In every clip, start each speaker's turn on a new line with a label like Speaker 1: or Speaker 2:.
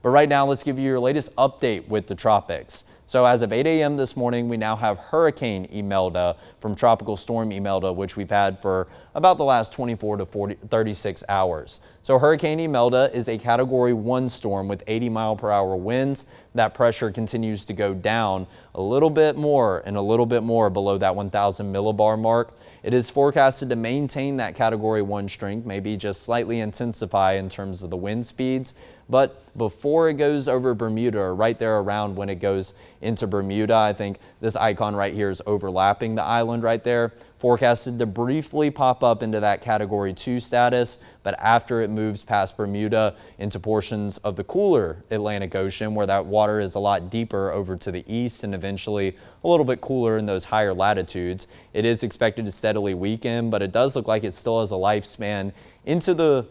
Speaker 1: But right now, let's give you your latest update with the tropics. So as of 8 a.m. this morning, we now have Hurricane Imelda from Tropical Storm Imelda, which we've had for about the last 24 to 36 hours. So Hurricane Imelda is a Category 1 storm with 80-mile-per-hour winds. That pressure continues to go down a little bit more and a little bit more below that 1,000 millibar mark. It is forecasted to maintain that Category 1 strength, maybe just slightly intensify in terms of the wind speeds. But before it goes over Bermuda, or right there around when it goes into Bermuda, I think this icon right here is overlapping the island right there, forecasted to briefly pop up into that Category 2 status. But after it moves past Bermuda into portions of the cooler Atlantic Ocean, where that water is a lot deeper over to the east and eventually a little bit cooler in those higher latitudes, it is expected to steadily weaken, but it does look like it still has a lifespan into the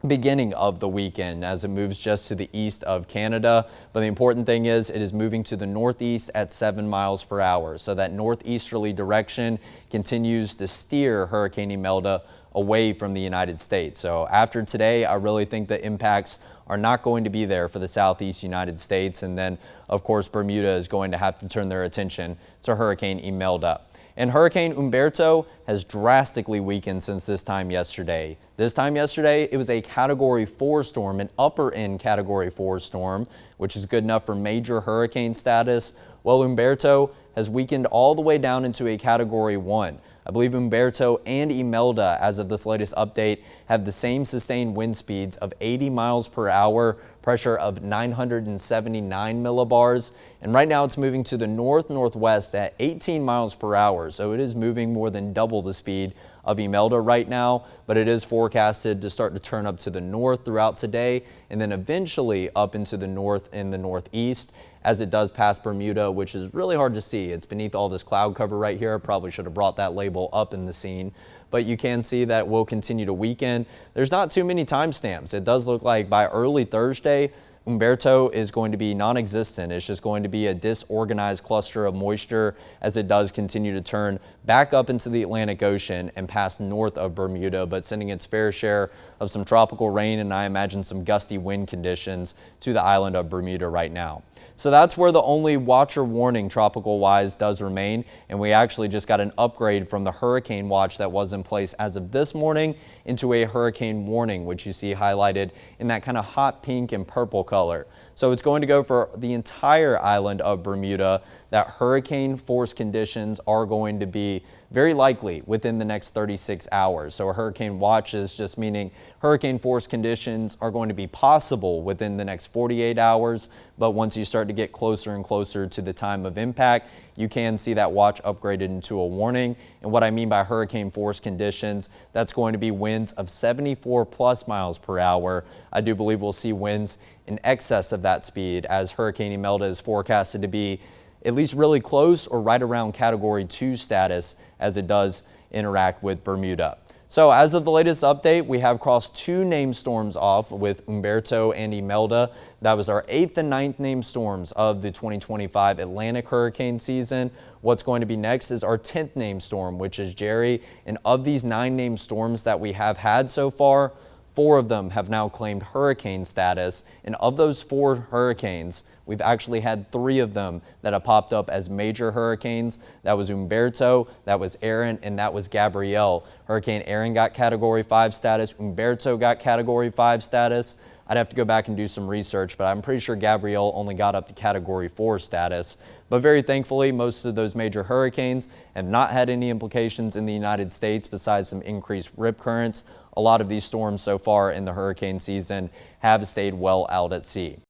Speaker 1: beginning of the weekend as it moves just to the east of Canada. But the important thing is it is moving to the northeast at 7 miles per hour. So that northeasterly direction continues to steer Hurricane Imelda away from the United States. So after today, I really think the impacts are not going to be there for the southeast United States. And then, of course, Bermuda is going to have to turn their attention to Hurricane Imelda. And Hurricane Humberto has drastically weakened since this time yesterday. This time yesterday, it was a Category 4 storm, an upper end Category 4 storm, which is good enough for major hurricane status. Well, Humberto has weakened all the way down into a Category 1. I believe Humberto and Imelda, as of this latest update, have the same sustained wind speeds of 80 miles per hour, pressure of 979 millibars. And right now it's moving to the north-northwest at 18 miles per hour. So it is moving more than double the speed of Imelda right now, but it is forecasted to start to turn up to the north throughout today and then eventually up into the north and the northeast as it does past Bermuda, which is really hard to see. It's beneath all this cloud cover right here. I probably should have brought that label up in the scene, but you can see that will continue to weaken. There's not too many timestamps. It does look like by early Thursday, Humberto is going to be non-existent. It's just going to be a disorganized cluster of moisture as it does continue to turn back up into the Atlantic Ocean and past north of Bermuda, but sending its fair share of some tropical rain and I imagine some gusty wind conditions to the island of Bermuda right now. So that's where the only watcher warning tropical wise does remain. And we actually just got an upgrade from the hurricane watch that was in place as of this morning into a hurricane warning, which you see highlighted in that kind of hot pink and purple color. So it's going to go for the entire island of Bermuda that hurricane force conditions are going to be very likely within the next 36 hours. So a hurricane watch is just meaning hurricane force conditions are going to be possible within the next 48 hours. But once you start to get closer and closer to the time of impact, you can see that watch upgraded into a warning. And what I mean by hurricane force conditions, that's going to be winds of 74 plus miles per hour. I do believe we'll see winds in excess of that speed as Hurricane Imelda is forecasted to be at least really close or right around Category 2 status as it does interact with Bermuda. So as of the latest update, we have crossed 2 named storms off with Humberto and Imelda. That was our 8th and 9th named storms of the 2025 Atlantic hurricane season. What's going to be next is our 10th named storm, which is Jerry. And of these 9 named storms that we have had so far, 4 of them have now claimed hurricane status, and of those 4 hurricanes, we've actually had 3 of them that have popped up as major hurricanes. That was Humberto, that was Aaron, and that was Gabrielle. Hurricane Aaron got Category 5 status, Humberto got Category 5 status. I'd have to go back and do some research, but I'm pretty sure Gabrielle only got up to Category 4 status. But very thankfully, most of those major hurricanes have not had any implications in the United States besides some increased rip currents. A lot of these storms so far in the hurricane season have stayed well out at sea.